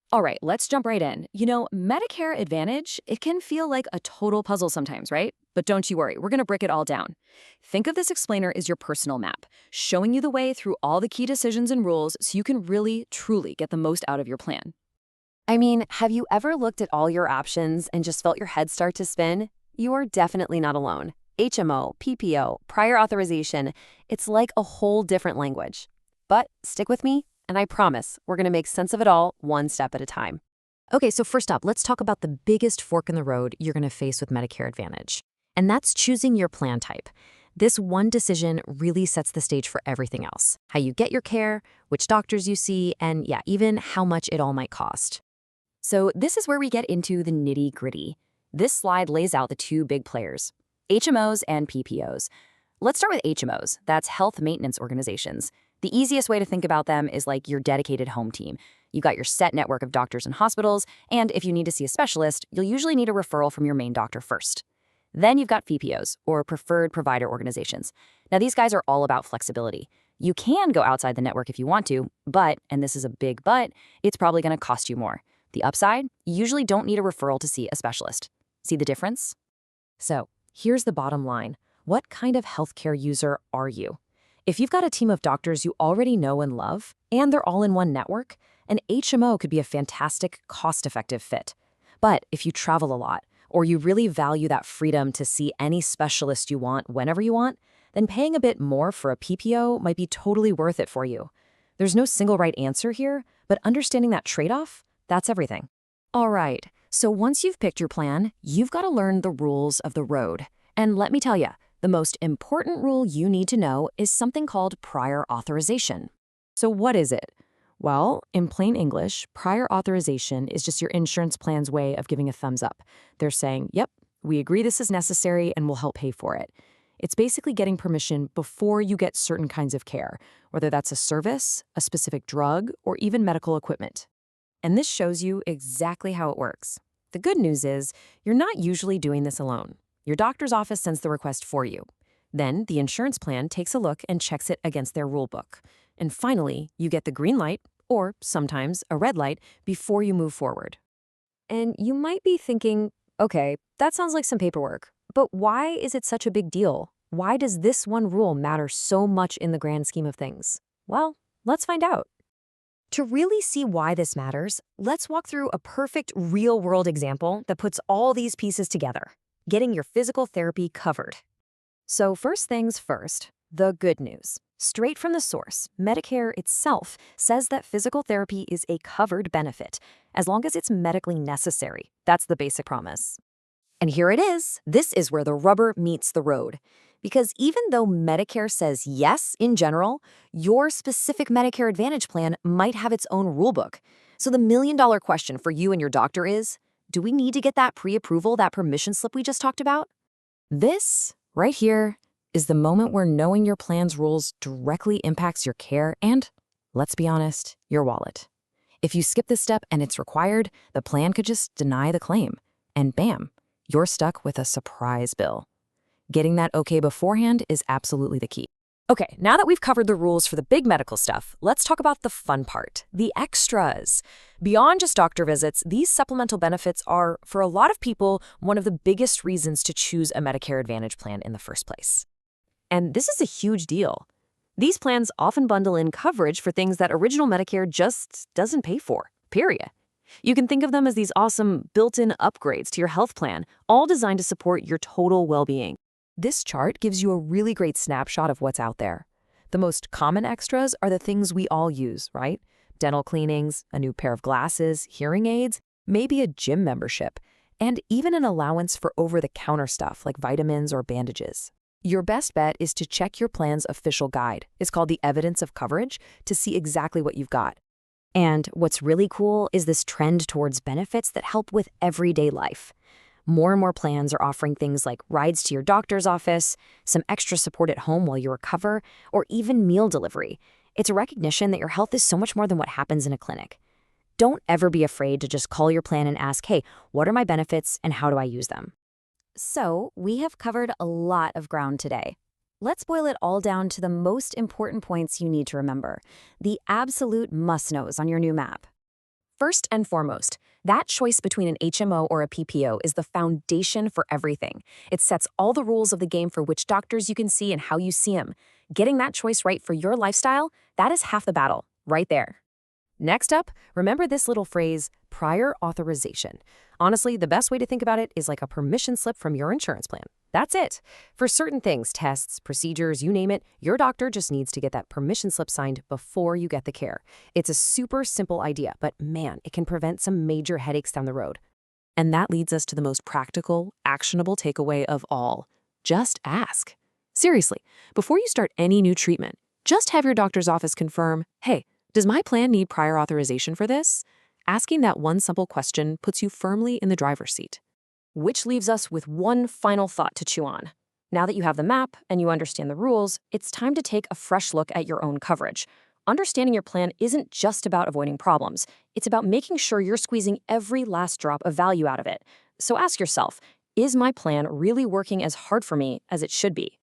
All right, let's jump right in. Medicare Advantage, it can feel like a total puzzle sometimes, right? But don't you worry, we're going to break it all down. Think of this explainer as your personal map, showing you the way through all the key decisions and rules so you can really, truly get the most out of your plan. I mean, have you ever looked at all your options and just felt your head start to spin? You are definitely not alone. HMO, PPO, prior authorization, it's like a whole different language. But stick with me, and I promise we're going to make sense of it all one step at a time. Okay, so first up, let's talk about the biggest fork in the road you're going to face with Medicare Advantage. And that's choosing your plan type. This one decision really sets the stage for everything else. How you get your care, which doctors you see, and yeah, even how much it all might cost. So this is where we get into the nitty-gritty. This slide lays out the two big players, HMOs and PPOs. Let's start with HMOs, that's health maintenance organizations. The easiest way to think about them is like your dedicated home team. You've got your set network of doctors and hospitals, and if you need to see a specialist, you'll usually need a referral from your main doctor first. Then you've got PPOs, or preferred provider organizations. Now these guys are all about flexibility. You can go outside the network if you want to, but, and this is a big but, it's probably going to cost you more. The upside, you usually don't need a referral to see a specialist. See the difference? So here's the bottom line. What kind of healthcare user are you? If you've got a team of doctors you already know and love, and they're all in one network, an HMO could be a fantastic, cost-effective fit. But if you travel a lot, or you really value that freedom to see any specialist you want whenever you want, then paying a bit more for a PPO might be totally worth it for you. There's no single right answer here, but understanding that trade-off, that's everything. All right, so once you've picked your plan, you've got to learn the rules of the road. And let me tell you, the most important rule you need to know is something called prior authorization. So what is it? Well, in plain English, prior authorization is just your insurance plan's way of giving a thumbs up. They're saying, yep, we agree this is necessary and we'll help pay for it. It's basically getting permission before you get certain kinds of care, whether that's a service, a specific drug, or even medical equipment. And this shows you exactly how it works. The good news is, you're not usually doing this alone. Your doctor's office sends the request for you. Then the insurance plan takes a look and checks it against their rulebook. And finally, you get the green light, or sometimes a red light, before you move forward. And you might be thinking, okay, that sounds like some paperwork, but why is it such a big deal? Why does this one rule matter so much in the grand scheme of things? Well, let's find out. To really see why this matters, let's walk through a perfect real-world example that puts all these pieces together, getting your physical therapy covered. So first things first, the good news. Straight from the source, Medicare itself says that physical therapy is a covered benefit, as long as it's medically necessary. That's the basic promise. And here it is. This is where the rubber meets the road. Because even though Medicare says yes in general, your specific Medicare Advantage plan might have its own rulebook. So the million-dollar question for you and your doctor is, do we need to get that pre-approval, that permission slip we just talked about? This, right here, is the moment where knowing your plan's rules directly impacts your care and, let's be honest, your wallet. If you skip this step and it's required, the plan could just deny the claim. And bam, you're stuck with a surprise bill. Getting that okay beforehand is absolutely the key. Okay, now that we've covered the rules for the big medical stuff, let's talk about the fun part, the extras. Beyond just doctor visits, these supplemental benefits are, for a lot of people, one of the biggest reasons to choose a Medicare Advantage plan in the first place. And this is a huge deal. These plans often bundle in coverage for things that original Medicare just doesn't pay for, period. You can think of them as these awesome built-in upgrades to your health plan, all designed to support your total well-being. This chart gives you a really great snapshot of what's out there. The most common extras are the things we all use, right? Dental cleanings, a new pair of glasses, hearing aids, maybe a gym membership, and even an allowance for over-the-counter stuff like vitamins or bandages. Your best bet is to check your plan's official guide. It's called the Evidence of Coverage to see exactly what you've got. And what's really cool is this trend towards benefits that help with everyday life. More and more plans are offering things like rides to your doctor's office, some extra support at home while you recover, or even meal delivery. It's a recognition that your health is so much more than what happens in a clinic. Don't ever be afraid to just call your plan and ask, hey, what are my benefits and how do I use them? So, we have covered a lot of ground today. Let's boil it all down to the most important points you need to remember, the absolute must-knows on your new map. First and foremost, that choice between an HMO or a PPO is the foundation for everything. It sets all the rules of the game for which doctors you can see and how you see them. Getting that choice right for your lifestyle, that is half the battle, right there. Next up, remember this little phrase, prior authorization. Honestly, the best way to think about it is like a permission slip from your insurance plan. That's it. For certain things, tests, procedures, you name it, your doctor just needs to get that permission slip signed before you get the care. It's a super simple idea, but man, it can prevent some major headaches down the road. And that leads us to the most practical, actionable takeaway of all. Just ask. Seriously, before you start any new treatment, just have your doctor's office confirm, hey, does my plan need prior authorization for this? Asking that one simple question puts you firmly in the driver's seat. Which leaves us with one final thought to chew on. Now that you have the map and you understand the rules, it's time to take a fresh look at your own coverage. Understanding your plan isn't just about avoiding problems. It's about making sure you're squeezing every last drop of value out of it. So ask yourself, is my plan really working as hard for me as it should be?